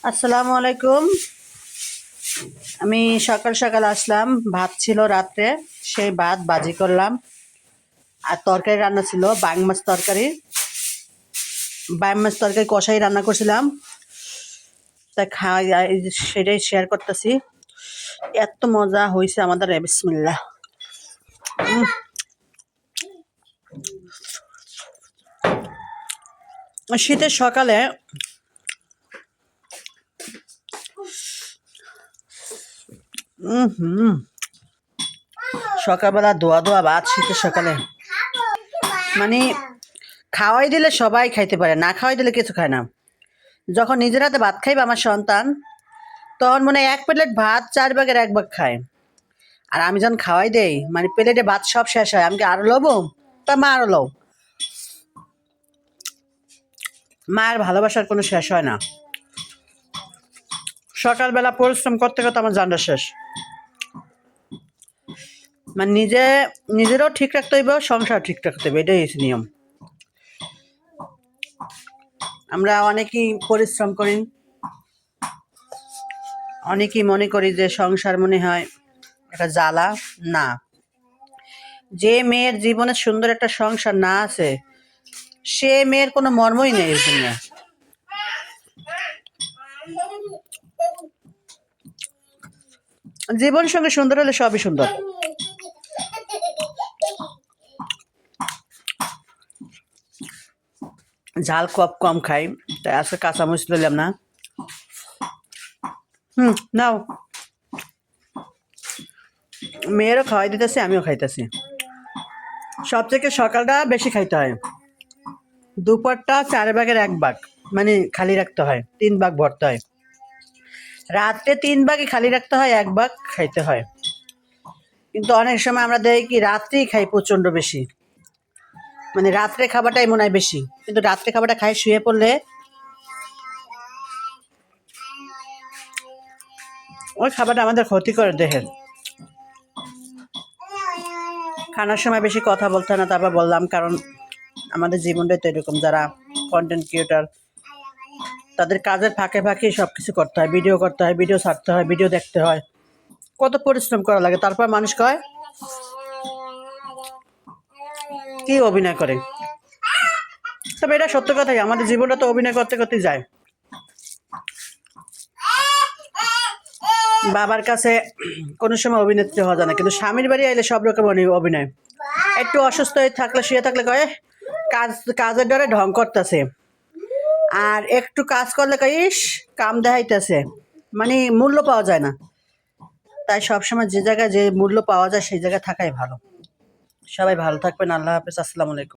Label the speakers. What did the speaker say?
Speaker 1: আসসালামু আলাইকুম। আমি সকাল সকাল আসলাম, ভাত ছিল রাত্রে, সেই ভাত ভাজি করলাম। আর তরকারি রান্না ছিল বাইম মাছ তরকারি কষাই রান্না করছিলাম। তাই খাই সেটাই শেয়ার করতেছি। এত মজা হয়েছে আমাদের, বিসমিল্লাহ। শীতের সকালে সকালবেলা দোয়া দোয়া ভাত, শীতের সকালে মানে খাওয়াই দিলে সবাই খাইতে পারে, না খাওয়াই দিলে কিছু খায় না। যখন নিজের হাতে ভাত খাইবে আমার সন্তান, তখন মনে হয় এক প্লেট ভাত 4 ভাগের 1 ভাগ খায়। আর আমি যখন খাওয়াই দেই, মানে প্লেটে ভাত সব শেষ হয়, আমি কি আরো লবো? তা মা আরো লও। মায়ের ভালোবাসার কোনো শেষ হয় না। সকালবেলা পরিশ্রম করতে করতে আমার জানটা শেষ। মানে নিজেরও ঠিক রাখতে হইব, সংসার ঠিক রাখতে হইব, এটাই হচ্ছে নিয়ম। আমরা অনেকেই পরিশ্রম করি, অনেকেই মনে করি যে সংসার মনে হয় একটা জ্বালা। না, যে মেয়ের জীবনে সুন্দর একটা সংসার না আছে, সে মেয়ের কোনো মর্মই নেই এই দুনিয়া। জীবন সঙ্গে সুন্দর হলে সবই সুন্দর। ঝাল খুব কম খাই, তাই আজকে কাঁচামরিচ দিলাম না। নাও, মেয়েরও খাওয়াই দিতেছি, আমিও খাইতেছি। সব থেকে সকালটা বেশি খাইতে হয়, দুপুরটা 4 ভাগের 1 ভাগ মানে খালি রাখতে হয়, 3 ভাগ ভরতে হয়। রাত্রে 3 ভাগই খালি রাখতে হয়, 1 ভাগ খাইতে হয়। কিন্তু অনেক সময় আমরা দেখি কি রাত্রেই খাই প্রচন্ড বেশি, মানে রাত্রে খাবারটাই মনে হয় বেশি, কিন্তু রাত্রে খাবারটা খাই শুয়ে পড়লে ওই খাবারটা আমাদের ক্ষতি করে দেহের। খানার সময় বেশি কথা বলতে হয় না, তারপর বললাম, কারণ আমাদের জীবনটাই তো এরকম, যারা কন্টেন্ট ক্রিয়েটার তাদের কাজের ফাঁকে ফাঁকে সব কিছু করতে হয়, ভিডিও করতে হয়, ভিডিও ছাড়তে হয়, ভিডিও দেখতে হয়, কত পরিশ্রম করা লাগে। তারপর মানুষ কয় কি অভিনয় করে। তবে এটা সত্য কথাই, আমাদের জীবনটা তো অভিনয় করতে করতে যায়। বাবার কাছে কোনো সময় অভিনেত্রী হওয়া যায় না, কিন্তু স্বামীর বাড়ি আইলে সব রকম অভিনয়। একটু অসুস্থ হয়ে থাকলে, শুয়ে থাকলে কয়ে কাজের ডরে ঢং করতেছে, আর একটু কাজ করলে কয় ইস কাম দেখাইতেছে। মানে মূল্য পাওয়া যায় না। তাই সবসময় যে জায়গায় যে মূল্য পাওয়া যায় সেই জায়গায় থাকাই ভালো। সবাই ভালো থাকবেন। আল্লাহ হাফেজ। আসসালামু আলাইকুম।